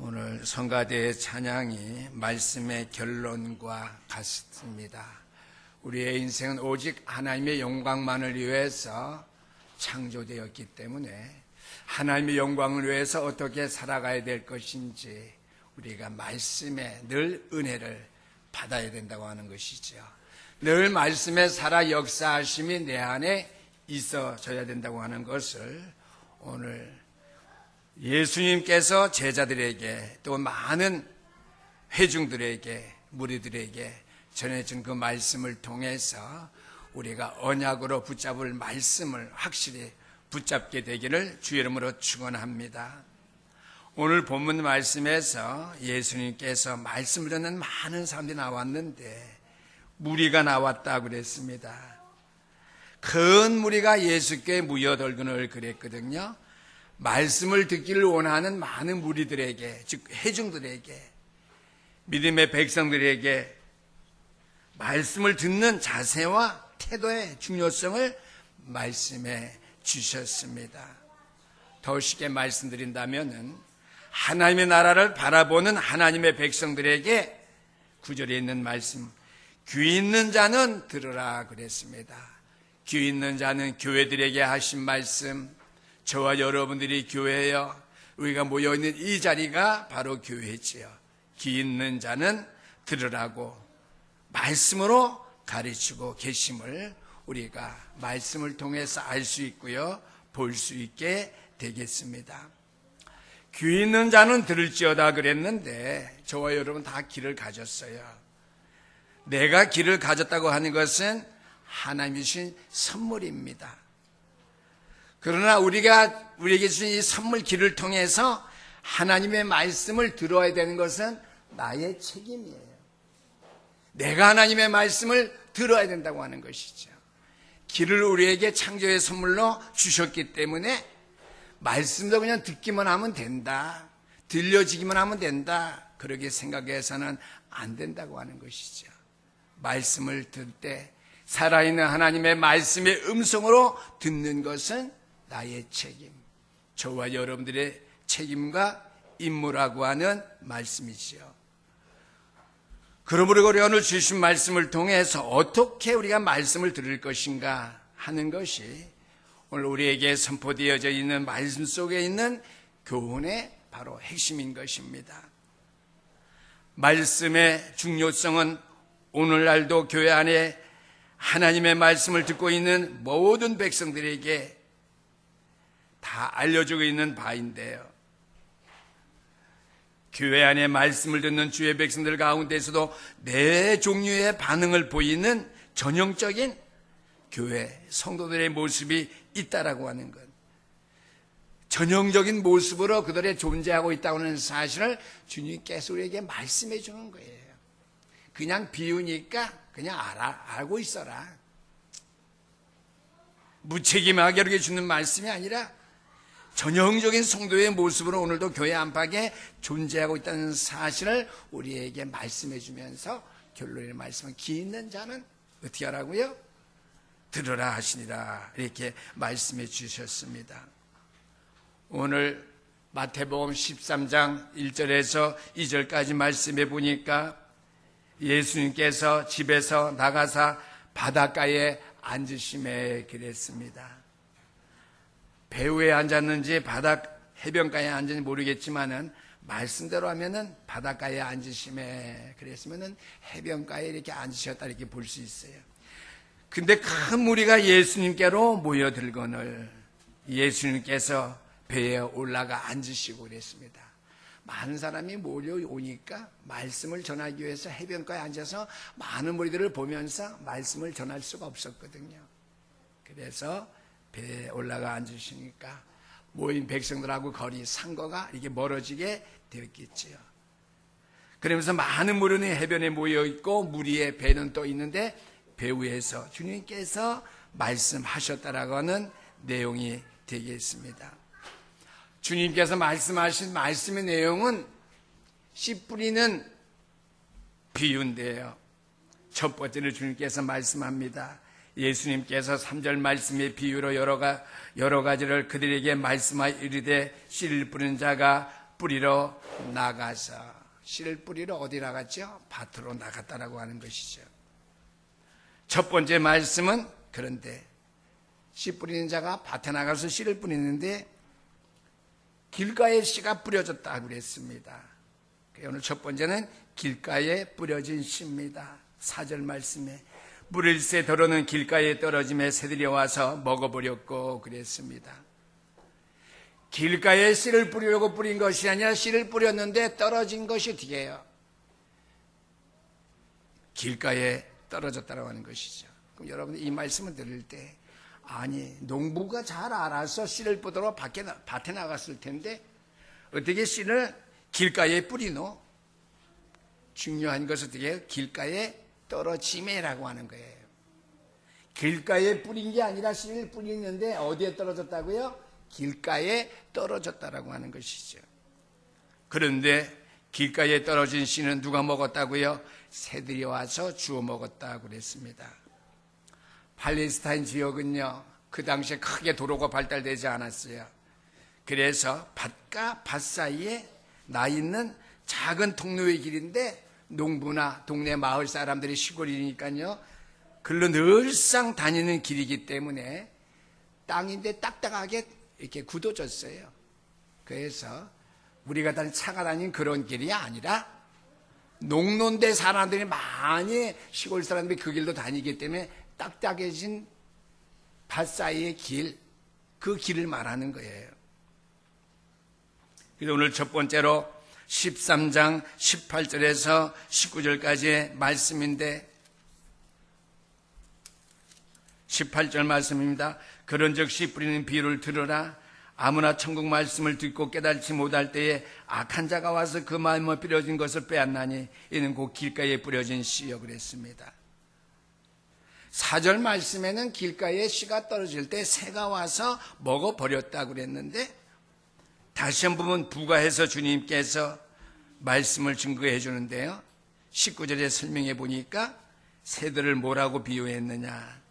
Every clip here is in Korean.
오늘 성가대의 찬양이 말씀의 결론과 같습니다. 우리의 인생은 오직 하나님의 영광만을 위해서 창조되었기 때문에 하나님의 영광을 위해서 어떻게 살아가야 될 것인지 우리가 말씀에 늘 은혜를 받아야 된다고 하는 것이죠. 늘 말씀에 살아 역사하심이 내 안에 있어져야 된다고 하는 것을 오늘 예수님께서 제자들에게 또 많은 회중들에게 무리들에게 전해준 그 말씀을 통해서 우리가 언약으로 붙잡을 말씀을 확실히 붙잡게 되기를 주 이름으로 축원합니다. 오늘 본문 말씀에서 예수님께서 말씀을 듣는 많은 사람들이 나왔는데 무리가 나왔다고 그랬습니다. 큰 무리가 예수께 모여들거늘 그랬거든요. 말씀을 듣기를 원하는 많은 무리들에게, 즉 회중들에게, 믿음의 백성들에게 말씀을 듣는 자세와 태도의 중요성을 말씀해 주셨습니다. 더 쉽게 말씀드린다면 하나님의 나라를 바라보는 하나님의 백성들에게 구절에 있는 말씀, 귀 있는 자는 들으라 그랬습니다. 귀 있는 자는 교회들에게 하신 말씀, 저와 여러분들이 교회예요. 우리가 모여있는 이 자리가 바로 교회지요. 귀 있는 자는 들으라고 말씀으로 가르치고 계심을 우리가 말씀을 통해서 알 수 있고요, 볼 수 있게 되겠습니다. 귀 있는 자는 들을지어다 그랬는데 저와 여러분 다 귀를 가졌어요. 내가 귀를 가졌다고 하는 것은 하나님이 주신 선물입니다. 그러나 우리에게 주신 이 선물 귀를 통해서 하나님의 말씀을 들어야 되는 것은 나의 책임이에요. 내가 하나님의 말씀을 들어야 된다고 하는 것이죠. 귀를 우리에게 창조의 선물로 주셨기 때문에 말씀도 그냥 듣기만 하면 된다, 들려지기만 하면 된다, 그렇게 생각해서는 안 된다고 하는 것이죠. 말씀을 들을 때 살아있는 하나님의 말씀의 음성으로 듣는 것은 나의 책임, 저와 여러분들의 책임과 임무라고 하는 말씀이지요. 그러므로 우리가 오늘 주신 말씀을 통해서 어떻게 우리가 말씀을 들을 것인가 하는 것이 오늘 우리에게 선포되어져 있는 말씀 속에 있는 교훈의 바로 핵심인 것입니다. 말씀의 중요성은 오늘날도 교회 안에 하나님의 말씀을 듣고 있는 모든 백성들에게 다 알려주고 있는 바인데요. 교회 안에 말씀을 듣는 주의 백성들 가운데서도 네 종류의 반응을 보이는 전형적인 교회 성도들의 모습이 있다라고 하는 것, 전형적인 모습으로 그들이 존재하고 있다고 하는 사실을 주님께서 우리에게 말씀해 주는 거예요. 그냥 비우니까 그냥 알고 있어라, 무책임하게 이렇게 주는 말씀이 아니라 전형적인 성도의 모습으로 오늘도 교회 안팎에 존재하고 있다는 사실을 우리에게 말씀해 주면서 결론의 말씀은 귀 있는 자는 어떻게 하라고요? 들으라 하시니라, 이렇게 말씀해 주셨습니다. 오늘 마태복음 13장 1절에서 2절까지 말씀해 보니까 예수님께서 집에서 나가사 바닷가에 앉으심에 그랬습니다. 배후에 앉았는지 해변가에 앉았는지 모르겠지만은 말씀대로 하면은 바닷가에 앉으심에 그랬으면은 해변가에 이렇게 앉으셨다 이렇게 볼 수 있어요. 근데 큰 무리가 예수님께로 모여들거늘 예수님께서 배에 올라가 앉으시고 그랬습니다. 많은 사람이 몰려오니까 말씀을 전하기 위해서 해변가에 앉아서 많은 무리들을 보면서 말씀을 전할 수가 없었거든요. 그래서 배에 올라가 앉으시니까 모인 백성들하고 거리 상거가 이렇게 멀어지게 되었겠지요. 그러면서 많은 무리는 해변에 모여 있고 무리의 배는 또 있는데 배 위에서 주님께서 말씀하셨다라고 하는 내용이 되겠습니다. 주님께서 말씀하신 말씀의 내용은 씨 뿌리는 비유인데요. 첫 번째는 주님께서 말씀합니다. 예수님께서 3절 말씀의 비유로 여러 가지를 그들에게 말씀하여 이르되 씨를 뿌리는 자가 뿌리러 나가서, 씨를 뿌리러 어디 나갔죠? 밭으로 나갔다라고 하는 것이죠. 첫 번째 말씀은 그런데 씨 뿌리는 자가 밭에 나가서 씨를 뿌리는데 길가에 씨가 뿌려졌다고 그랬습니다. 오늘 첫 번째는 길가에 뿌려진 씨입니다. 4절 말씀에 물일새 더러는 길가에 떨어짐에 새들이 와서 먹어버렸고 그랬습니다. 길가에 씨를 뿌리려고 뿌린 것이 아니라 씨를 뿌렸는데 떨어진 것이 뒤에요. 길가에 떨어졌다고 하는 것이죠. 그럼 여러분들 이 말씀을 들을 때 아니 농부가 잘 알아서 씨를 뿌리러 밭에 나갔을 텐데 어떻게 씨를 길가에 뿌리노? 중요한 것은 어떻게 길가에 떨어짐이라고 하는 거예요. 길가에 뿌린 게 아니라 씨를 뿌리는데 어디에 떨어졌다고요? 길가에 떨어졌다라고 하는 것이죠. 그런데 길가에 떨어진 씨는 누가 먹었다고요? 새들이 와서 주워 먹었다고 그랬습니다. 팔레스타인 지역은요, 그 당시에 크게 도로가 발달되지 않았어요. 그래서 밭과 밭 사이에 나 있는 작은 통로의 길인데 농부나 동네 마을 사람들이 시골이니까요, 글로 늘상 다니는 길이기 때문에 땅인데 딱딱하게 이렇게 굳어졌어요. 그래서 우리가 차가 다니는 그런 길이 아니라 농촌대 사람들이 많이 시골 사람들이 그 길로 다니기 때문에 딱딱해진 밭 사이의 길, 그 길을 말하는 거예요. 그래서 오늘 첫 번째로 13장 18절에서 19절까지의 말씀인데 18절 말씀입니다. 그런즉 씨 뿌리는 비유를 들으라. 아무나 천국 말씀을 듣고 깨달지 못할 때에 악한 자가 와서 그 마음에 뿌려진 것을 빼앗나니 이는 곧 길가에 뿌려진 씨여 그랬습니다. 4절 말씀에는 길가에 씨가 떨어질 때 새가 와서 먹어버렸다고 그랬는데 다시 한 번 부가해서 주님께서 말씀을 증거해 주는데요. 19절에 설명해 보니까 새들을 뭐라고 비유했느냐.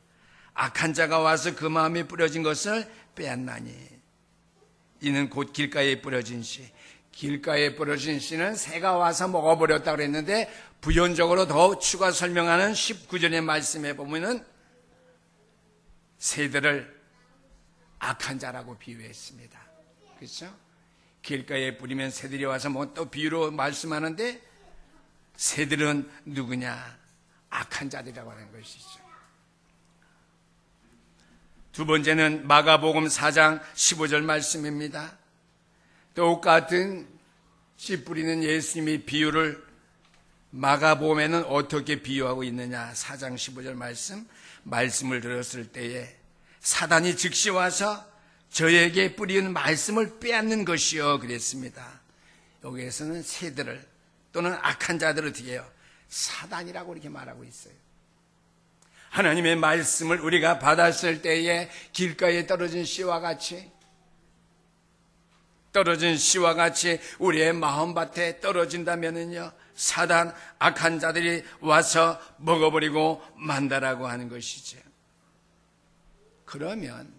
악한 자가 와서 그 마음에 뿌려진 것을 빼앗나니 이는 곧 길가에 뿌려진 씨. 길가에 뿌려진 씨는 새가 와서 먹어버렸다고 그랬는데 부연적으로 더 추가 설명하는 19절의 말씀에 보면은 새들을 악한 자라고 비유했습니다. 그렇죠? 길가에 뿌리면 새들이 와서 뭐 또 비유로 말씀하는데 새들은 누구냐? 악한 자들이라고 하는 것이죠. 두 번째는 마가복음 4장 15절 말씀입니다. 똑같은 씨 뿌리는 예수님의 비유를 마가복음에는 어떻게 비유하고 있느냐. 4장 15절 말씀을 들었을 때에 사단이 즉시 와서 저에게 뿌리는 말씀을 빼앗는 것이요 그랬습니다. 여기에서는 새들을 또는 악한 자들을 어떻게 해요? 사단이라고 이렇게 말하고 있어요. 하나님의 말씀을 우리가 받았을 때에 길가에 떨어진 씨와 같이 우리의 마음밭에 떨어진다면은요, 사단, 악한 자들이 와서 먹어버리고 만다라고 하는 것이죠. 그러면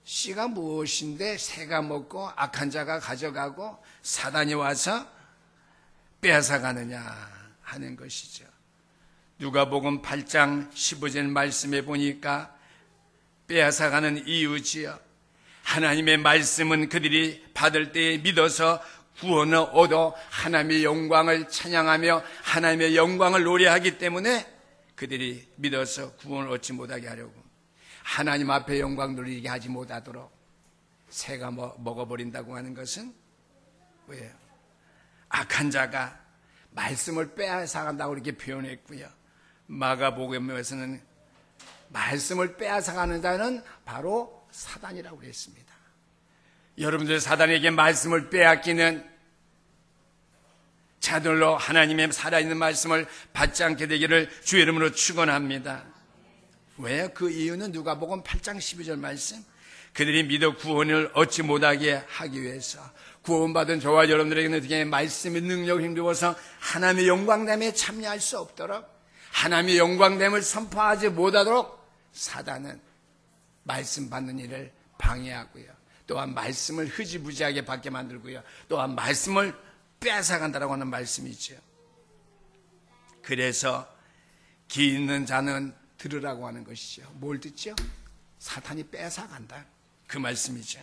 씨가 무엇인데 새가 먹고 악한 자가 가져가고 사단이 와서 빼앗아가느냐 하는 것이죠. 누가복음 8장 15절 말씀에 보니까 빼앗아가는 이유지요. 하나님의 말씀은 그들이 받을 때에 믿어서 구원을 얻어 하나님의 영광을 찬양하며 하나님의 영광을 노래하기 때문에 그들이 믿어서 구원을 얻지 못하게 하려고 하나님 앞에 영광 누리게 하지 못하도록 새가 먹어버린다고 하는 것은 왜요? 악한 자가 말씀을 빼앗아간다고 이렇게 표현했고요. 마가복음에서는 말씀을 빼앗아가는 자는 바로 사단이라고 그랬습니다. 여러분들 사단에게 말씀을 빼앗기는 자들로 하나님의 살아있는 말씀을 받지 않게 되기를 주의 이름으로 축원합니다. 왜요? 그 이유는 누가복음 8장 12절 말씀. 그들이 믿어 구원을 얻지 못하게 하기 위해서 구원받은 저와 여러분들에게는 어떻게 말씀의 능력을 힘입어서 하나님의 영광됨에 참여할 수 없도록 하나님의 영광됨을 선포하지 못하도록 사단은 말씀 받는 일을 방해하고요. 또한 말씀을 흐지부지하게 받게 만들고요. 또한 말씀을 빼앗아간다라고 하는 말씀이죠. 그래서 귀 있는 자는 들으라고 하는 것이죠. 뭘 듣죠? 사탄이 뺏어간다. 그 말씀이죠.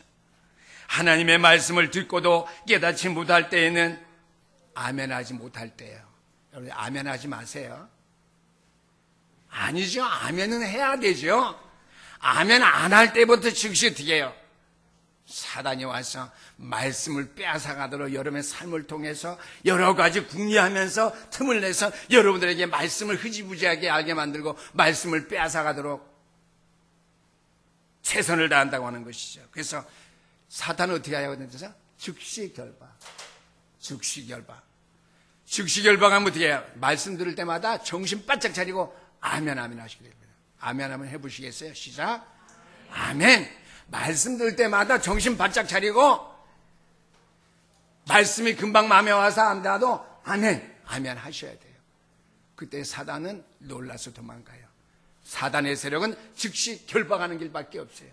하나님의 말씀을 듣고도 깨닫지 못할 때에는 아멘하지 못할 때예요. 여러분 아멘하지 마세요. 아니죠. 아멘은 해야 되죠. 아멘 안 할 때부터 즉시 어떻게 해요? 사단이 와서 말씀을 빼앗아가도록 여러분의 삶을 통해서 여러 가지 궁리하면서 틈을 내서 여러분들에게 말씀을 흐지부지하게 알게 만들고 말씀을 빼앗아가도록 최선을 다한다고 하는 것이죠. 그래서 사탄은 어떻게 하냐고 했는데요? 즉시 결박. 즉시 결박. 즉시 결박하면 어떻게 해요? 말씀 들을 때마다 정신 바짝 차리고 아멘 아멘 하시게 됩니다. 아멘 하면 해보시겠어요? 시작. 아멘. 말씀 들을 때마다 정신 바짝 차리고 말씀이 금방 마음에 와서 안 돼도 아멘, 아멘 하셔야 돼요. 그때 사단은 놀라서 도망가요. 사단의 세력은 즉시 결박하는 길밖에 없어요.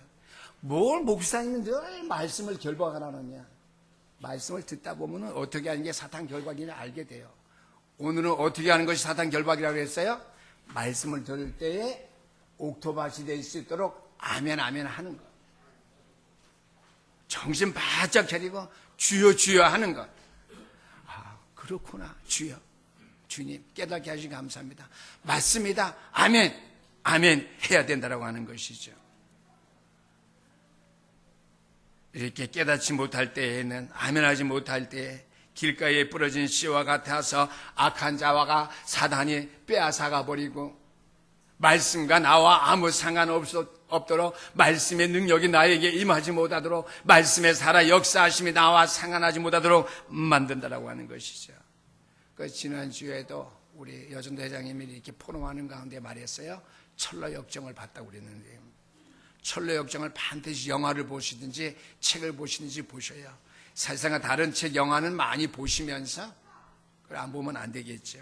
뭘 목사님은 늘 말씀을 결박하라느냐. 말씀을 듣다 보면 어떻게 하는 게 사탄 결박인지 알게 돼요. 오늘은 어떻게 하는 것이 사탄 결박이라고 했어요? 말씀을 들을 때에 옥토밭이 될 수 있도록 아멘 아멘 하는 것. 정신 바짝 차리고 주여 주여 하는 것. 아, 그렇구나. 주여. 주님 깨닫게 하시니 감사합니다. 맞습니다. 아멘. 아멘 해야 된다라고 하는 것이죠. 이렇게 깨닫지 못할 때에는 아멘하지 못할 때에 길가에 부러진 씨와 같아서 악한 자와가 사단이 빼앗아가 버리고 말씀과 나와 아무 상관없도록 말씀의 능력이 나에게 임하지 못하도록 말씀에 살아 역사하심이 나와 상관하지 못하도록 만든다라고 하는 것이죠. 그 지난주에도 우리 여전도 회장님이 이렇게 포럼하는 가운데 말했어요. 철로 역정을 봤다고 그랬는데 철로 역정을 반드시 영화를 보시든지 책을 보시든지 보셔요. 사실상 다른 책 영화는 많이 보시면서 그걸 안 보면 안 되겠죠.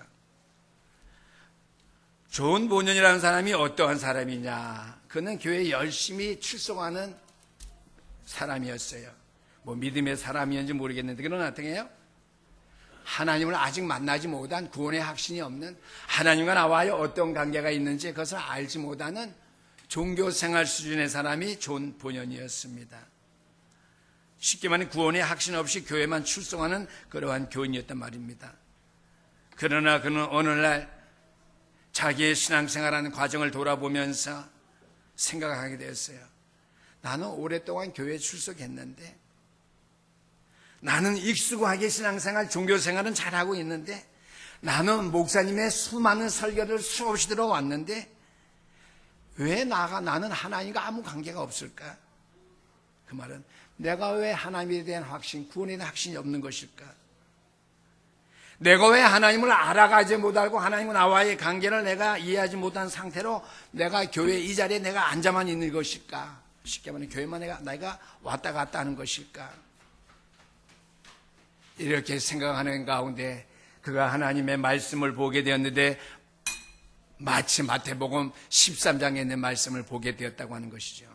존 보년이라는 사람이 어떠한 사람이냐. 그는 교회에 열심히 출석하는 사람이었어요. 뭐 믿음의 사람이었는지 모르겠는데 그러나 어떻게 해요? 하나님을 아직 만나지 못한 구원의 확신이 없는 하나님과 나와의 어떤 관계가 있는지 그것을 알지 못하는 종교생활 수준의 사람이 존 보년이었습니다. 쉽게 말하면 구원의 확신 없이 교회만 출석하는 그러한 교인이었단 말입니다. 그러나 그는 어느 날 자기의 신앙생활하는 과정을 돌아보면서 생각하게 되었어요. 나는 오랫동안 교회에 출석했는데 나는 익숙하게 신앙생활, 종교생활은 잘하고 있는데 나는 목사님의 수많은 설교를 수없이 들어왔는데 왜 나는 하나님과 아무 관계가 없을까? 그 말은 내가 왜 하나님에 대한 확신, 구원에 대한 확신이 없는 것일까? 내가 왜 하나님을 알아가지 못하고 하나님과 나와의 관계를 내가 이해하지 못한 상태로 내가 교회 이 자리에 내가 앉아만 있는 것일까? 쉽게 말하면 교회만 내가 왔다 갔다 하는 것일까? 이렇게 생각하는 가운데 그가 하나님의 말씀을 보게 되었는데 마치 마태복음 13장에 있는 말씀을 보게 되었다고 하는 것이죠.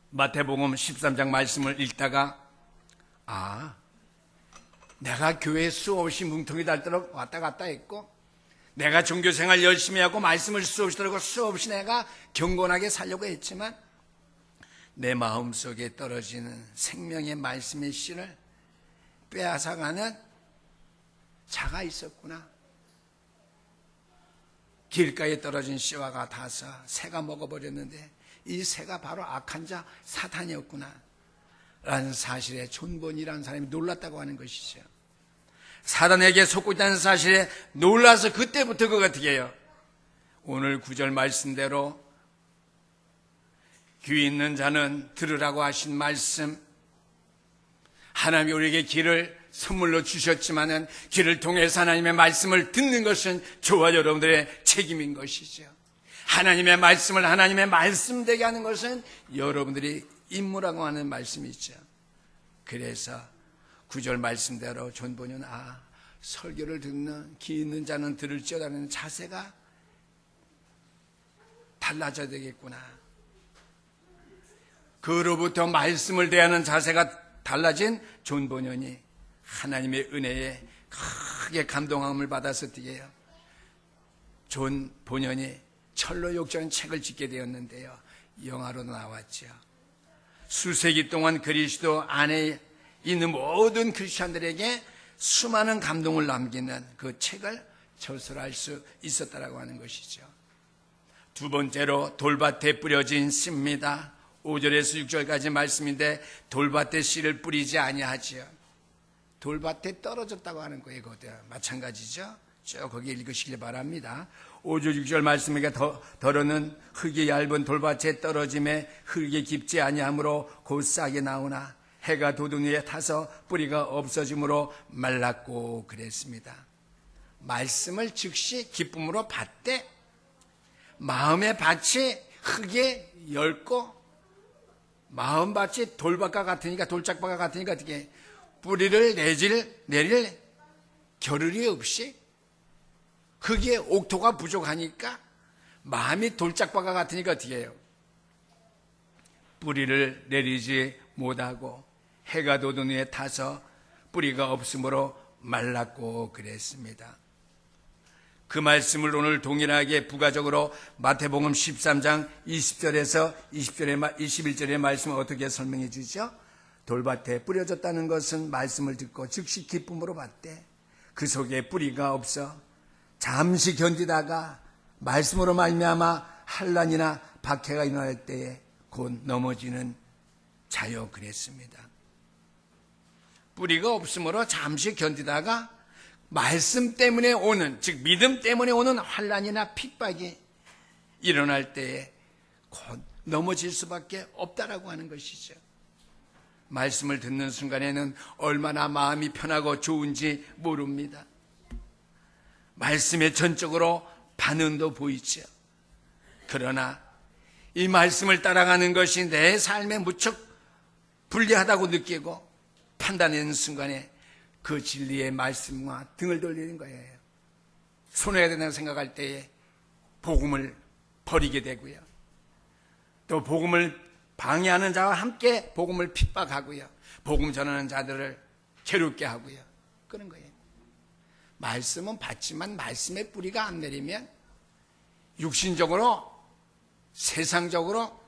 마태복음 13장 말씀을 읽다가 내가 교회에 수없이 뭉텅이 닳도록 왔다 갔다 했고 내가 종교생활 열심히 하고 말씀을 수없이 들고 수없이 내가 경건하게 살려고 했지만 내 마음속에 떨어지는 생명의 말씀의 씨를 빼앗아가는 자가 있었구나. 길가에 떨어진 씨와 같아서 새가 먹어버렸는데 이 새가 바로 악한 자 사탄이었구나 라는 사실에 존본이라는 사람이 놀랐다고 하는 것이죠. 사단에게 속고 있다는 사실에 놀라서 그때부터 그가 어떻게 해요? 오늘 9절 말씀대로 귀 있는 자는 들으라고 하신 말씀, 하나님이 우리에게 귀를 선물로 주셨지만은 귀를 통해서 하나님의 말씀을 듣는 것은 저와 여러분들의 책임인 것이죠. 하나님의 말씀을 하나님의 말씀 되게 하는 것은 여러분들이 임무라고 하는 말씀이죠. 그래서 9절 말씀대로 존본은 설교를 듣는 귀 있는 자는 들을지어다는 자세가 달라져야 되겠구나. 그로부터 말씀을 대하는 자세가 달라진 존 본연이 하나님의 은혜에 크게 감동함을 받아서 어떻게요? 존 본연이 철로 욕정한 책을 짓게 되었는데요, 영화로 나왔죠. 수세기 동안 그리스도 안에 있는 모든 크리스찬들에게 수많은 감동을 남기는 그 책을 저술할 수 있었다라고 하는 것이죠. 두 번째로 돌밭에 뿌려진 씨입니다. 5절에서 6절까지 말씀인데 돌밭에 씨를 뿌리지 아니하지요. 돌밭에 떨어졌다고 하는 거예요. 그것도 마찬가지죠. 쭉 거기 읽으시길 바랍니다. 5절 6절 말씀에 더러는 흙이 얇은 돌밭에 떨어짐에 흙이 깊지 아니하므로 곧 싹이 나오나 해가 돋은 위에 타서 뿌리가 없어짐으로 말랐고 그랬습니다. 말씀을 즉시 기쁨으로 받되 마음의 밭이 흙에 넓고 마음밭이 돌밭과 같으니까, 돌짝밭과 같으니까 어떻게 뿌리를 내릴 겨를이 없이 흙에 옥토가 부족하니까 마음이 돌짝밭과 같으니까 어떻게 해요? 뿌리를 내리지 못하고 해가 돋은 위에 타서 뿌리가 없으므로 말랐고 그랬습니다. 그 말씀을 오늘 동일하게 부가적으로 마태복음 13장 20절에서 21절의 말씀을 어떻게 설명해 주죠? 돌밭에 뿌려졌다는 것은 말씀을 듣고 즉시 기쁨으로 받되 그 속에 뿌리가 없어 잠시 견디다가 말씀으로 말미암아 환난이나 박해가 일어날 때에 곧 넘어지는 자요 그랬습니다. 뿌리가 없으므로 잠시 견디다가 말씀 때문에 오는, 즉 믿음 때문에 오는 환난이나 핍박이 일어날 때에 곧 넘어질 수밖에 없다라고 하는 것이죠. 말씀을 듣는 순간에는 얼마나 마음이 편하고 좋은지 모릅니다. 말씀에 전적으로 반응도 보이죠. 그러나 이 말씀을 따라가는 것이 내 삶에 무척 불리하다고 느끼고 판단하는 순간에 그 진리의 말씀과 등을 돌리는 거예요. 손해야 된다고 생각할 때에 복음을 버리게 되고요. 또 복음을 방해하는 자와 함께 복음을 핍박하고요. 복음 전하는 자들을 괴롭게 하고요. 그런 거예요. 말씀은 받지만 말씀의 뿌리가 안 내리면 육신적으로, 세상적으로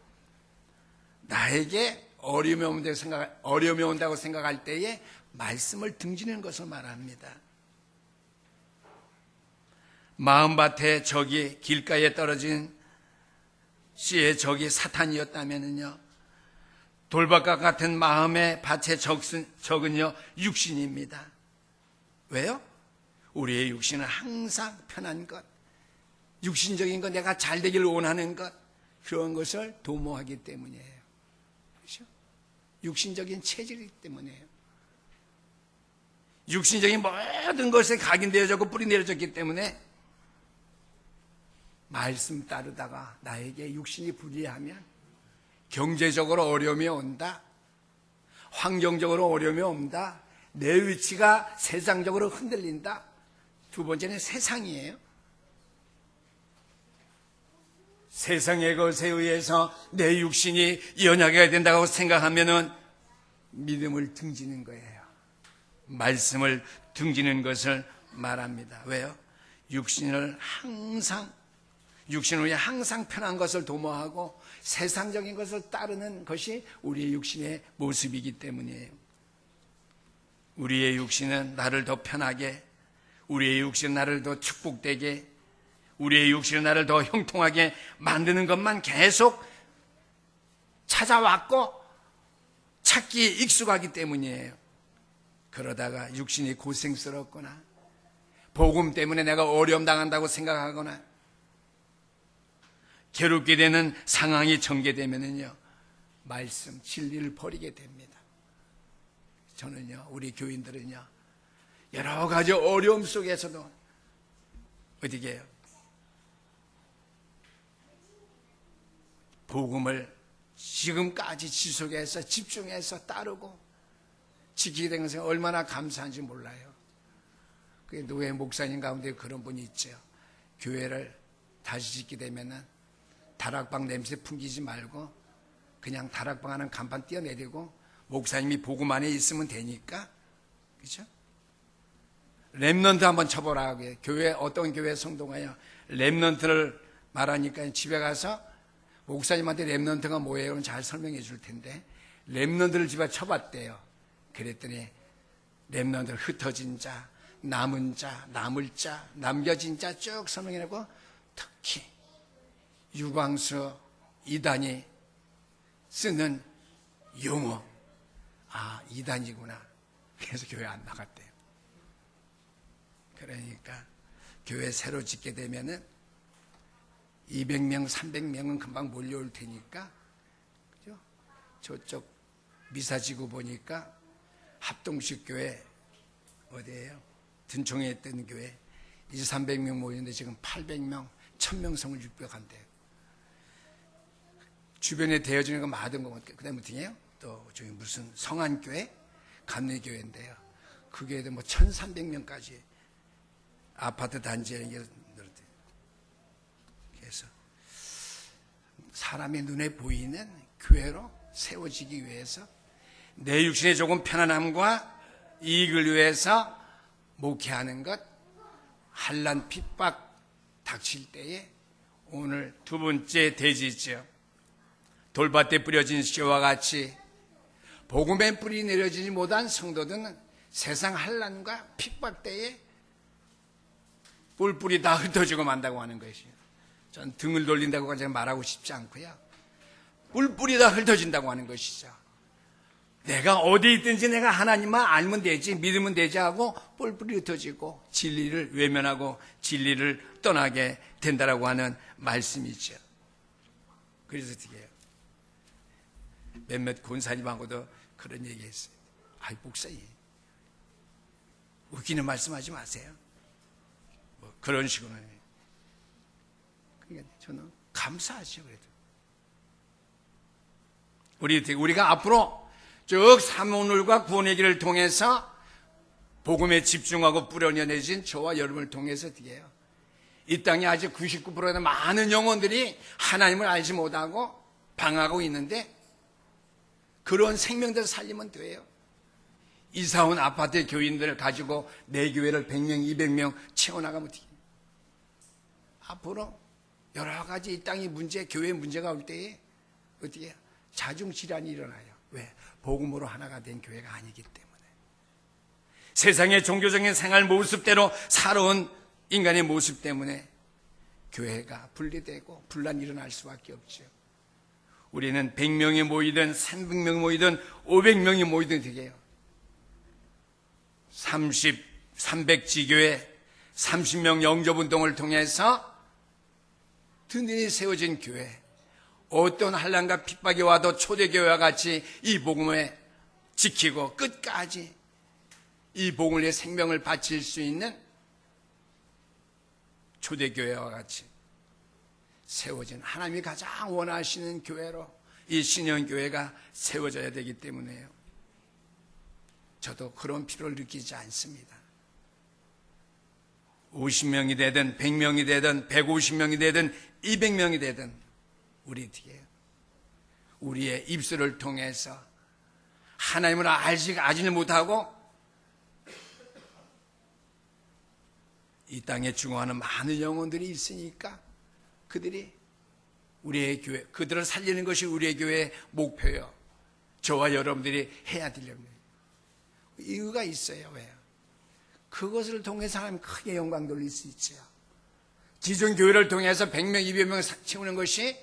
나에게 어려움이 온다고 생각할 때에 말씀을 등지는 것을 말합니다. 마음밭에 적이, 길가에 떨어진 씨의 적이 사탄이었다면요, 돌밭과 같은 마음의 밭의 적은요 육신입니다. 왜요? 우리의 육신은 항상 편한 것, 육신적인 것, 내가 잘 되기를 원하는 것, 그런 것을 도모하기 때문이에요. 그렇죠? 육신적인 체질이기 때문이에요. 육신적인 모든 것에 각인되어졌고 뿌리 내려졌기 때문에 말씀 따르다가 나에게 육신이 불리하면 경제적으로 어려움이 온다, 환경적으로 어려움이 온다, 내 위치가 세상적으로 흔들린다. 두 번째는 세상이에요. 세상의 것에 의해서 내 육신이 연약해야 된다고 생각하면은 믿음을 등지는 거예요. 말씀을 등지는 것을 말합니다. 왜요? 육신을 위해 항상 편한 것을 도모하고 세상적인 것을 따르는 것이 우리의 육신의 모습이기 때문이에요. 우리의 육신은 나를 더 편하게, 우리의 육신은 나를 더 축복되게, 우리의 육신은 나를 더 형통하게 만드는 것만 계속 찾아왔고 찾기에 익숙하기 때문이에요. 그러다가 육신이 고생스럽거나 복음 때문에 내가 어려움 당한다고 생각하거나 괴롭게 되는 상황이 전개되면은요, 말씀, 진리를 버리게 됩니다. 저는요, 우리 교인들은요, 여러 가지 어려움 속에서도 어떻게 해요? 복음을 지금까지 지속해서 집중해서 따르고 지키게 된 것은 얼마나 감사한지 몰라요. 그 노예 목사님 가운데 그런 분이 있죠. 교회를 다시 짓게 되면은 다락방 냄새 풍기지 말고 그냥 다락방 하는 간판 띄어내리고 목사님이 복음 안에 있으면 되니까, 그죠? 랩넌트 한번 쳐보라. 교회, 어떤 교회 성도가요, 랩넌트를 말하니까 집에 가서 목사님한테 랩넌트가 뭐예요? 잘 설명해 줄 텐데, 랩넌트를 집에 쳐봤대요. 그랬더니 랩넌트를 흩어진 자, 남은 자, 남을 자, 남겨진 자 쭉 설명해내고, 특히 유광수 이단이 쓰는 용어, 아, 이단이구나. 그래서 교회 안 나갔대요. 그러니까 교회 새로 짓게 되면은 200명, 300명은 금방 몰려올 테니까, 그죠? 저쪽 미사지구 보니까 합동식 교회 어디예요? 든총에 있던 교회 200~300명 모이는데 지금 800명, 1000명 성을 육벽한대요. 주변에 되어지는 거 많은 거, 그 다음에 어떻게요? 또 저기 무슨 성안교회, 감리교회인데요. 그게도 뭐 1300명까지 아파트 단지에 늘었대요. 그래서 사람의 눈에 보이는 교회로 세워지기 위해서 내 육신의 조금 편안함과 이익을 위해서 목회하는 것, 환난 핍박 닥칠 때에 오늘 두 번째 대지죠. 돌밭에 뿌려진 씨와 같이 복음의 뿌리 내려지지 못한 성도들은 세상 환난과 핍박 때에 뿔뿔이 다 흩어지고 만다고 하는 것이에요. 전 등을 돌린다고 제가 말하고 싶지 않고요. 뿔뿔이 다 흩어진다고 하는 것이죠. 내가 어디 있든지 내가 하나님만 알면 되지, 믿으면 되지 하고 뿔뿔이 흩어지고 진리를 외면하고 진리를 떠나게 된다라고 하는 말씀이죠. 그래서 어떻게 해요? 몇몇 권사님하고도 그런 얘기 했어요. 아이, 목사님, 웃기는 말씀하지 마세요. 뭐 그런 식으로. 그러니까 저는 감사하죠. 그래도 우리가 앞으로 쭉 사모늘과 구원의 길을 통해서 복음에 집중하고 뿌려내진 저와 여러분을 통해서 어떻게 해요? 이 땅에 아직 99%의 많은 영혼들이 하나님을 알지 못하고 방황하고 있는데 그런 생명들 살리면 돼요. 이사온 아파트의 교인들을 가지고 내 교회를 100명, 200명 채워나가면 어떻게 해요? 앞으로 여러 가지 이 땅의 문제, 교회 문제가 올 때에 어떻게 해요? 자중질환이 일어나요. 왜? 복음으로 하나가 된 교회가 아니기 때문에. 세상의 종교적인 생활 모습대로 살아온 인간의 모습 때문에 교회가 분리되고 분란이 일어날 수밖에 없죠. 우리는 100명이 모이든 300명이 모이든 500명이 모이든 되게 해요. 300지교회 30명 영접운동을 통해서 든든히 세워진 교회, 어떤 환난과 핍박이 와도 초대교회와 같이 이 복음을 지키고 끝까지 이 복음을 위해 생명을 바칠 수 있는 초대교회와 같이 세워진 하나님이 가장 원하시는 교회로 이 신영교회가 세워져야 되기 때문에요. 저도 그런 필요를 느끼지 않습니다. 50명이 되든 100명이 되든 150명이 되든 200명이 되든 우리 어떻게 해요? 우리의 입술을 통해서 하나님을 알지 못하고 이 땅에 죽어가는 많은 영혼들이 있으니까 그들이 우리의 교회, 그들을 살리는 것이 우리의 교회의 목표예요. 저와 여러분들이 해야 될 일입니다. 이유가 있어요. 왜요? 그것을 통해서 하나님 크게 영광 돌릴 수 있죠. 기존 교회를 통해서 100명, 200명 채우는 것이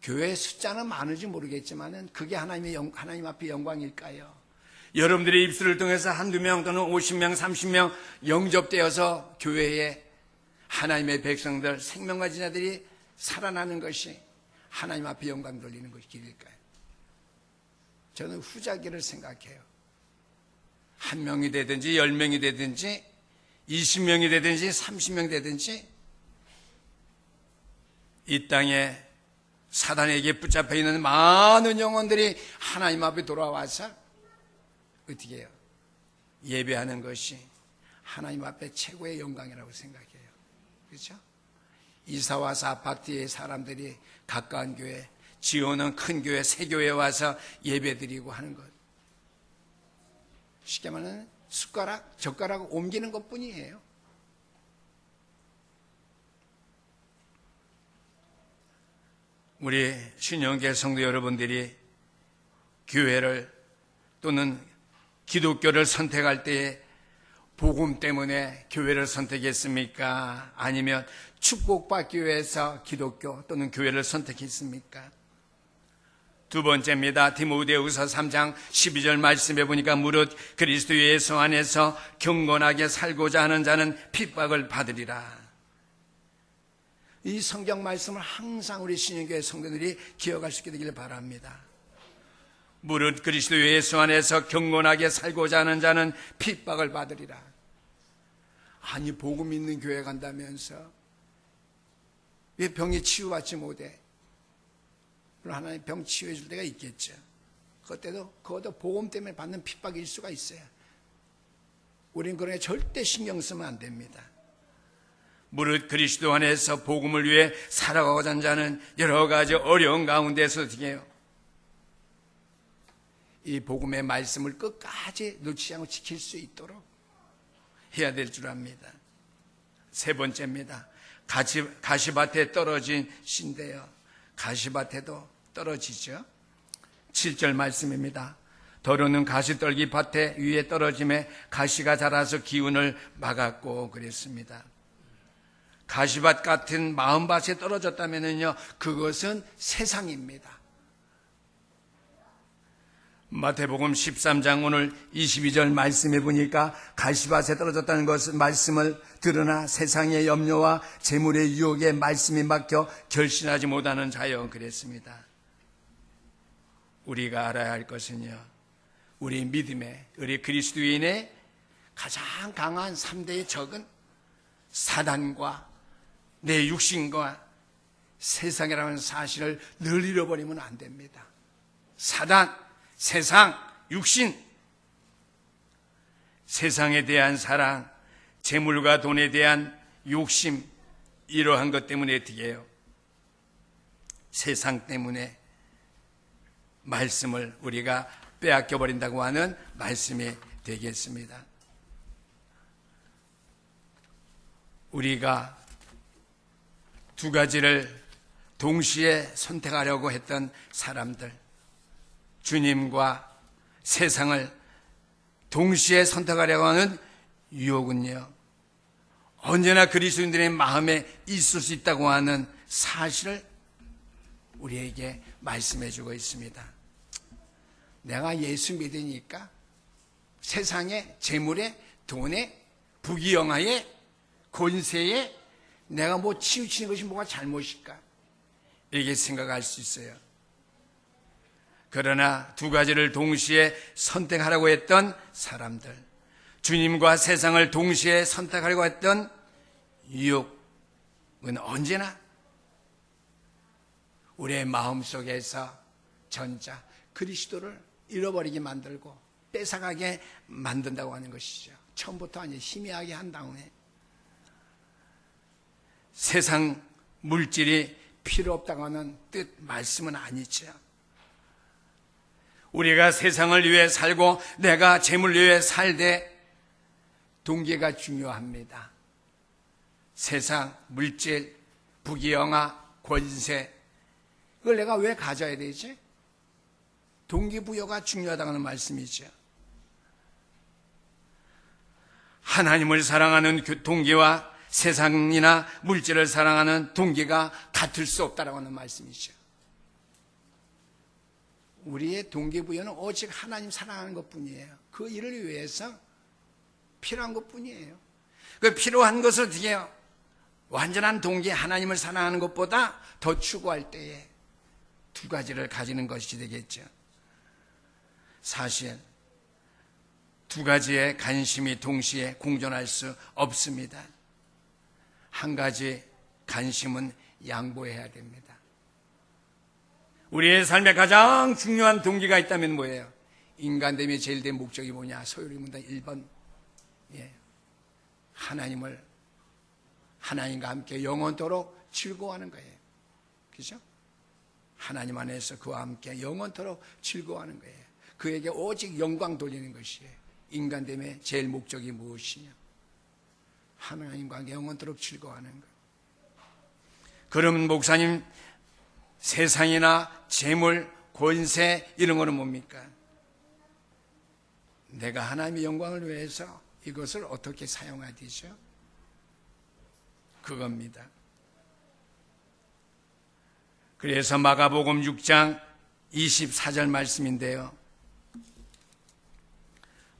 교회 숫자는 많은지 모르겠지만 그게 하나님 앞에 영광일까요? 여러분들의 입술을 통해서 한두 명 또는 50명, 30명 영접되어서 교회에 하나님의 백성들, 생명과 지자들이 살아나는 것이 하나님 앞에 영광 돌리는 것이 길일까요? 저는 후자기를 생각해요. 1명이 되든지 10명이 되든지 20명이 되든지 30명이 되든지 이 땅에 사단에게 붙잡혀 있는 많은 영혼들이 하나님 앞에 돌아와서 어떻게 해요? 예배하는 것이 하나님 앞에 최고의 영광이라고 생각해요. 그렇죠? 이사 와서 아파트의 사람들이 가까운 교회 지어오는 큰 교회, 새 교회에 와서 예배드리고 하는 것. 쉽게 말하면 숟가락, 젓가락 옮기는 것뿐이에요. 우리 신영계 성도 여러분들이 교회를 또는 기독교를 선택할 때에 복음 때문에 교회를 선택했습니까? 아니면 축복받기 위해서 기독교 또는 교회를 선택했습니까? 두 번째입니다. 디모데후서 3장 12절 말씀해 보니까 무릇 그리스도 예수 안에서 경건하게 살고자 하는 자는 핍박을 받으리라. 이 성경 말씀을 항상 우리 신영교회 성도들이 기억할 수 있게 되기를 바랍니다. 무릇 그리스도 예수 안에서 경건하게 살고자 하는 자는 핍박을 받으리라. 아니, 복음 있는 교회 간다면서 왜 병이 치유받지 못해? 물론 하나님 병 치유해 줄 때가 있겠죠. 그것도 복음 때문에 받는 핍박일 수가 있어요. 우리는 그런 게 절대 신경 쓰면 안 됩니다. 무릇 그리스도 안에서 복음을 위해 살아가고자 하는 자는 여러 가지 어려운 가운데서 어떻게 해요? 이 복음의 말씀을 끝까지 놓치지 않고 지킬 수 있도록 해야 될 줄 압니다. 세 번째입니다. 가시밭에 떨어진 씨인데요. 가시밭에도 떨어지죠. 7절 말씀입니다. 더러는 가시떨기 밭에 위에 떨어짐에 가시가 자라서 기운을 막았고 그랬습니다. 가시밭 같은 마음밭에 떨어졌다면요, 그것은 세상입니다. 마태복음 13장 오늘 22절 말씀해 보니까 가시밭에 떨어졌다는 것은 말씀을 들으나 세상의 염려와 재물의 유혹에 말씀이 막혀 결신하지 못하는 자여 그랬습니다. 우리가 알아야 할 것은요, 우리 믿음의, 우리 그리스도인의 가장 강한 3대의 적은 사단과 내 육신과 세상이라는 사실을 늘 잃어버리면 안 됩니다. 사단, 세상, 육신, 세상에 대한 사랑, 재물과 돈에 대한 욕심, 이러한 것 때문에 어떻게 해요? 세상 때문에 말씀을 우리가 빼앗겨버린다고 하는 말씀이 되겠습니다. 우리가 두 가지를 동시에 선택하려고 했던 사람들, 주님과 세상을 동시에 선택하려고 하는 유혹은요, 언제나 그리스도인들의 마음에 있을 수 있다고 하는 사실을 우리에게 말씀해 주고 있습니다. 내가 예수 믿으니까 세상에, 재물에, 돈에, 부귀영화에, 권세에 내가 뭐 치우치는 것이 뭐가 잘못일까? 이렇게 생각할 수 있어요. 그러나 두 가지를 동시에 선택하려고 했던 사람들, 주님과 세상을 동시에 선택하려고 했던 유혹은 언제나 우리의 마음속에서 전자, 그리스도를 잃어버리게 만들고 뺏어가게 만든다고 하는 것이죠. 처음부터 아니 희미하게 한 다음에 세상 물질이 필요 없다고 하는 뜻 말씀은 아니죠. 우리가 세상을 위해 살고 내가 재물 위해 살되 동기가 중요합니다. 세상, 물질, 부귀영화, 권세, 이걸 내가 왜 가져야 되지? 동기부여가 중요하다는 말씀이죠. 하나님을 사랑하는 동기와 세상이나 물질을 사랑하는 동기가 같을 수 없다라고 하는 말씀이죠. 우리의 동기부여는 오직 하나님 사랑하는 것뿐이에요. 그 일을 위해서 필요한 것뿐이에요. 그 필요한 것을 어떻게 해요? 완전한 동기, 하나님을 사랑하는 것보다 더 추구할 때에 두 가지를 가지는 것이 되겠죠. 사실 두 가지의 관심이 동시에 공존할 수 없습니다. 한 가지 관심은 양보해야 됩니다. 우리의 삶에 가장 중요한 동기가 있다면 뭐예요? 인간됨의 제일 된 목적이 뭐냐? 소요리 문단 1번. 하나님과 함께 영원토록 즐거워하는 거예요. 그죠? 하나님 안에서 그와 함께 영원토록 즐거워하는 거예요. 그에게 오직 영광 돌리는 것이에요. 인간됨의 제일 목적이 무엇이냐? 하나님과 영원토록 즐거워하는 것. 그러면 목사님, 세상이나 재물, 권세 이런 거는 뭡니까? 내가 하나님의 영광을 위해서 이것을 어떻게 사용하디죠? 그겁니다. 그래서 마가복음 6장 24절 말씀인데요.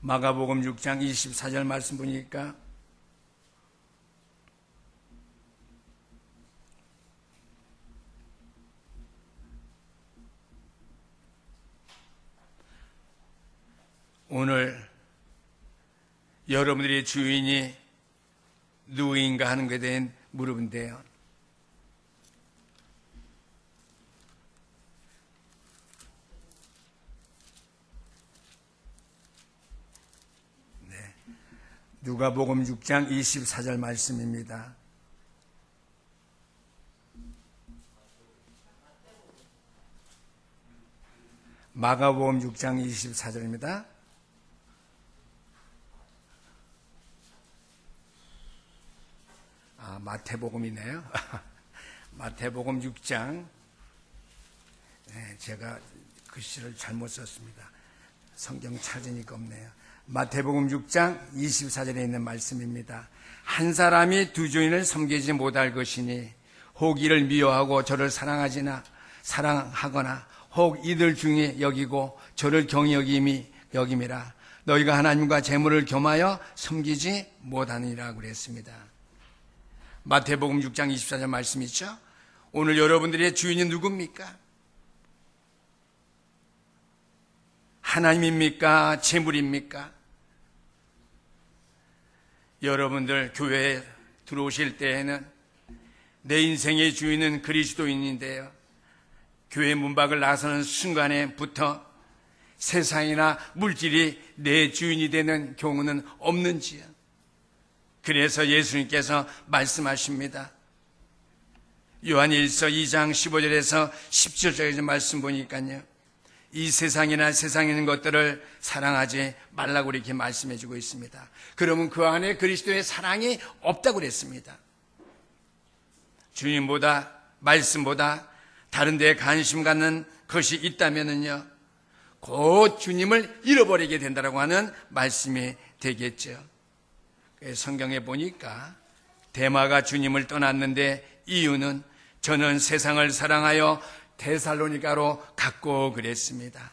마가복음 6장 24절 말씀 보니까 오늘 여러분들의 주인이 누구인가 하는 것에 대한 물음인데요. 누가복음 6장 24절 말씀입니다. 마가복음 6장 24절입니다. 마태복음이네요. 마태복음 6장. 제가 글씨를 잘못 썼습니다. 성경 찾으니까 없네요. 마태복음 6장 24절에 있는 말씀입니다. 한 사람이 두 주인을 섬기지 못할 것이니 혹 이를 미워하고 저를 사랑하거나 혹 이들 중에 여기고 저를 경히 여김이라. 너희가 하나님과 재물을 겸하여 섬기지 못하느니라 그랬습니다. 마태복음 6장 24절 말씀 있죠? 오늘 여러분들의 주인이 누굽니까? 하나님입니까? 재물입니까? 여러분들 교회에 들어오실 때에는 내 인생의 주인은 그리스도인인데요. 교회 문밖을 나서는 순간에부터 세상이나 물질이 내 주인이 되는 경우는 없는지요. 그래서 예수님께서 말씀하십니다. 요한일서 2장 15절에서 17절까지 말씀 보니까요. 이 세상이나 세상에 있는 것들을 사랑하지 말라고 이렇게 말씀해 주고 있습니다. 그러면 그 안에 그리스도의 사랑이 없다고 그랬습니다. 주님보다 말씀보다 다른 데에 관심 갖는 것이 있다면요, 곧 주님을 잃어버리게 된다고 하는 말씀이 되겠죠. 성경에 보니까 데마가 주님을 떠났는데 이유는 저는 세상을 사랑하여 데살로니가로 갔고 그랬습니다.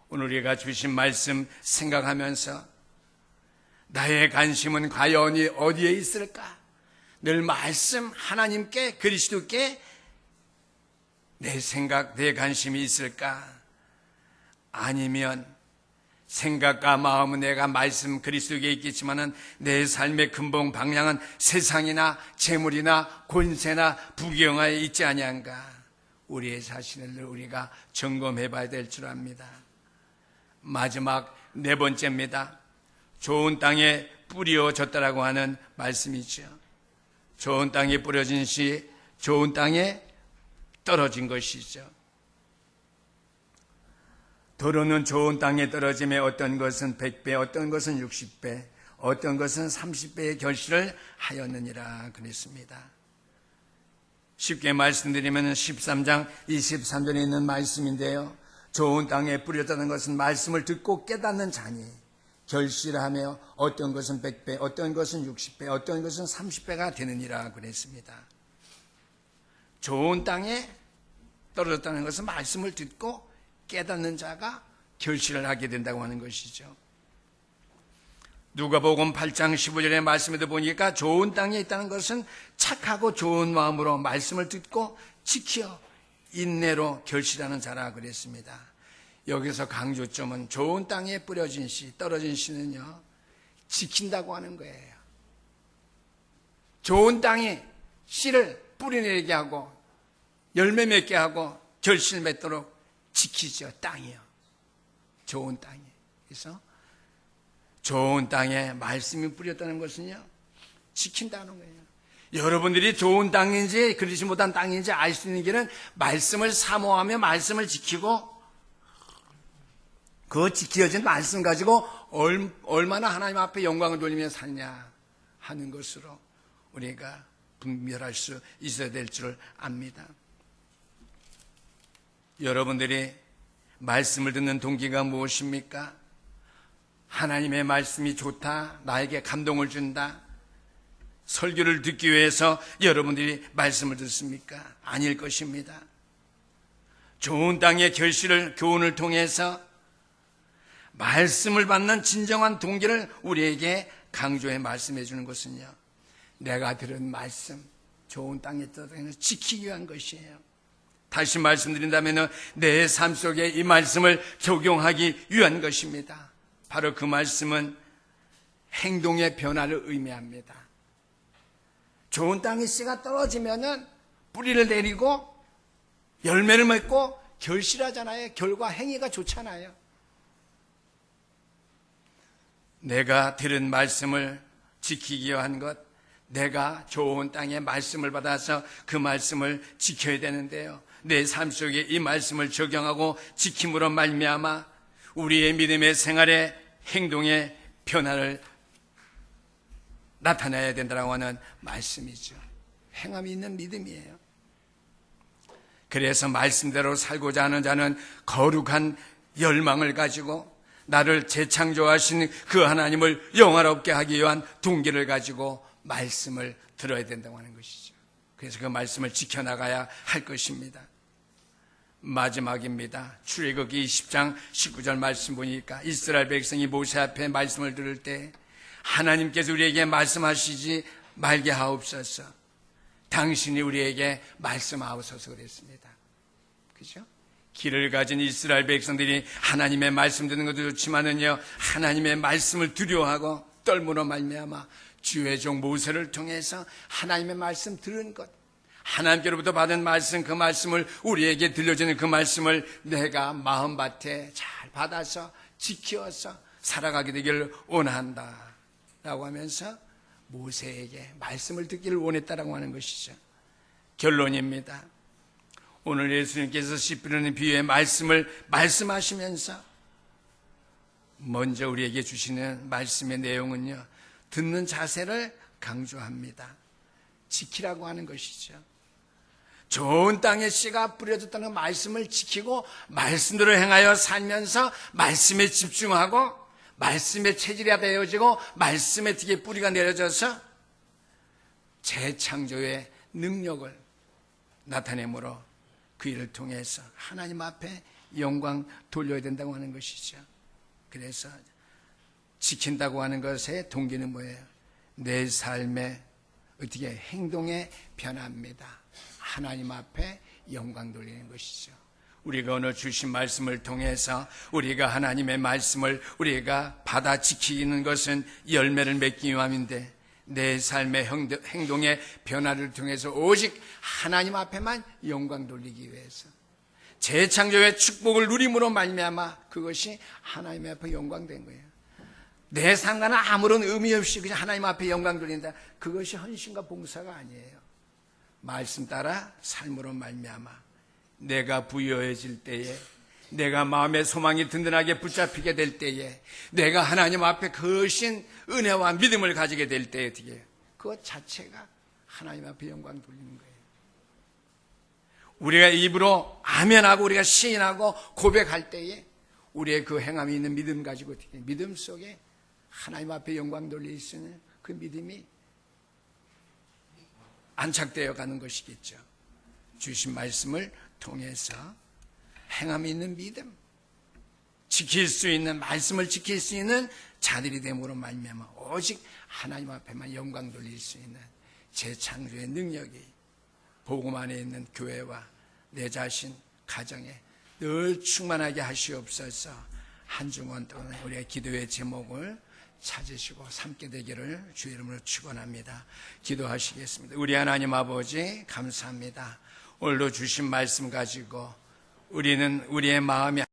오늘 우리가 주신 말씀 생각하면서 나의 관심은 과연 어디에 있을까? 늘 말씀 하나님께 그리스도께 내 생각, 내 관심이 있을까? 아니면 생각과 마음은 내가 말씀 그리스도께 있겠지만은 내 삶의 근본 방향은 세상이나 재물이나 권세나 부귀영화에 있지 아니한가? 우리의 자신을 우리가 점검해 봐야 될 줄 압니다. 마지막 네 번째입니다. 좋은 땅에 뿌려졌다라고 하는 말씀이죠. 좋은 땅에 뿌려진 시 좋은 땅에 떨어진 것이죠. 도로는 좋은 땅에 떨어짐에 어떤 것은 100배, 어떤 것은 60배, 어떤 것은 30배의 결실을 하였느니라 그랬습니다. 쉽게 말씀드리면 13장 23절에 있는 말씀인데요. 좋은 땅에 뿌렸다는 것은 말씀을 듣고 깨닫는 자니 결실하며 어떤 것은 100배, 어떤 것은 60배, 어떤 것은 30배가 되느니라 그랬습니다. 좋은 땅에 떨어졌다는 것은 말씀을 듣고 깨닫는 자가 결실을 하게 된다고 하는 것이죠. 누가복음 8장 15절의 말씀에도 보니까 좋은 땅에 있다는 것은 착하고 좋은 마음으로 말씀을 듣고 지켜 인내로 결실하는 자라 그랬습니다. 여기서 강조점은 좋은 땅에 뿌려진 씨, 떨어진 씨는요, 지킨다고 하는 거예요. 좋은 땅에 씨를 뿌리내리게 하고 열매 맺게 하고 결실 맺도록 지키죠. 땅이요. 좋은 땅에. 그래서 좋은 땅에 말씀이 뿌렸다는 것은요, 지킨다는 거예요. 여러분들이 좋은 땅인지 그렇지 못한 땅인지 알 수 있는 길은 말씀을 사모하며 말씀을 지키고 그 지켜진 말씀 가지고 얼마나 하나님 앞에 영광을 돌리며 사냐 하는 것으로 우리가 분별할 수 있어야 될 줄 압니다. 여러분들이 말씀을 듣는 동기가 무엇입니까? 하나님의 말씀이 좋다, 나에게 감동을 준다, 설교를 듣기 위해서 여러분들이 말씀을 듣습니까? 아닐 것입니다. 좋은 땅의 결실을 교훈을 통해서 말씀을 받는 진정한 동기를 우리에게 강조해 말씀해 주는 것은요, 내가 들은 말씀, 좋은 땅에 떠다니는 지키기 위한 것이에요. 다시 말씀드린다면 내 삶 속에 이 말씀을 적용하기 위한 것입니다. 바로 그 말씀은 행동의 변화를 의미합니다. 좋은 땅에 씨가 떨어지면은 뿌리를 내리고 열매를 맺고 결실하잖아요. 결과 행위가 좋잖아요. 내가 들은 말씀을 지키기 위한 것, 내가 좋은 땅에 말씀을 받아서 그 말씀을 지켜야 되는데요, 내 삶 속에 이 말씀을 적용하고 지킴으로 말미암아 우리의 믿음의 생활에 행동의 변화를 나타내야 된다고 하는 말씀이죠. 행함이 있는 믿음이에요. 그래서 말씀대로 살고자 하는 자는 거룩한 열망을 가지고 나를 재창조하신 그 하나님을 영화롭게 하기 위한 동기를 가지고 말씀을 들어야 된다고 하는 것이죠. 그래서 그 말씀을 지켜나가야 할 것입니다. 마지막입니다. 출애굽기 20장 19절 말씀 보니까 이스라엘 백성이 모세 앞에 말씀을 들을 때 하나님께서 우리에게 말씀하시지 말게 하옵소서, 당신이 우리에게 말씀하옵소서 그랬습니다. 그죠? 길을 가진 이스라엘 백성들이 하나님의 말씀 듣는 것도 좋지만은요, 하나님의 말씀을 두려워하고 떨므로 말미암아 주의 종 모세를 통해서 하나님의 말씀 들은 것, 하나님께로부터 받은 말씀, 그 말씀을 우리에게 들려주는 그 말씀을 내가 마음밭에 잘 받아서 지켜서 살아가게 되기를 원한다 라고 하면서 모세에게 말씀을 듣기를 원했다라고 하는 것이죠. 결론입니다. 오늘 예수님께서 씨 뿌리는 비유의 말씀을 말씀하시면서 먼저 우리에게 주시는 말씀의 내용은요, 듣는 자세를 강조합니다. 지키라고 하는 것이죠. 좋은 땅에 씨가 뿌려졌다는 말씀을 지키고 말씀대로 행하여 살면서 말씀에 집중하고 말씀의 체질이 되어지고 말씀의 뒤에 뿌리가 내려져서 재창조의 능력을 나타내므로 그 일을 통해서 하나님 앞에 영광 돌려야 된다고 하는 것이죠. 그래서 지킨다고 하는 것의 동기는 뭐예요? 내 삶의 어떻게 행동의 변화입니다. 하나님 앞에 영광 돌리는 것이죠. 우리가 오늘 주신 말씀을 통해서 우리가 하나님의 말씀을 우리가 받아 지키는 것은 열매를 맺기 위함인데, 내 삶의 행동의 변화를 통해서 오직 하나님 앞에만 영광 돌리기 위해서 재창조의 축복을 누림으로 말미암아 그것이 하나님 앞에 영광된 거예요. 내 상관은 아무런 의미 없이 그냥 하나님 앞에 영광 돌린다. 그것이 헌신과 봉사가 아니에요. 말씀 따라 삶으로 말미암아 내가 부유해질 때에, 내가 마음의 소망이 든든하게 붙잡히게 될 때에, 내가 하나님 앞에 거신 은혜와 믿음을 가지게 될 때에 어떻게 그것 자체가 하나님 앞에 영광 돌리는 거예요. 우리가 입으로 아멘하고 우리가 시인하고 고백할 때에 우리의 그 행함이 있는 믿음 가지고 어떻게 믿음 속에 하나님 앞에 영광 돌릴 수 있는 그 믿음이 안착되어 가는 것이겠죠. 주신 말씀을 통해서 행함이 있는 믿음, 지킬 수 있는, 말씀을 지킬 수 있는 자들이 됨으로 말미암아 오직 하나님 앞에만 영광 돌릴 수 있는 재창조의 능력이 복음 안에 있는 교회와 내 자신, 가정에 늘 충만하게 하시옵소서. 한 주간 동안 우리의 기도의 제목을 찾으시고 삼게 되기를 주의 이름으로 축원합니다. 기도하시겠습니다. 우리 하나님 아버지 감사합니다. 오늘도 주신 말씀 가지고 우리는 우리의 마음이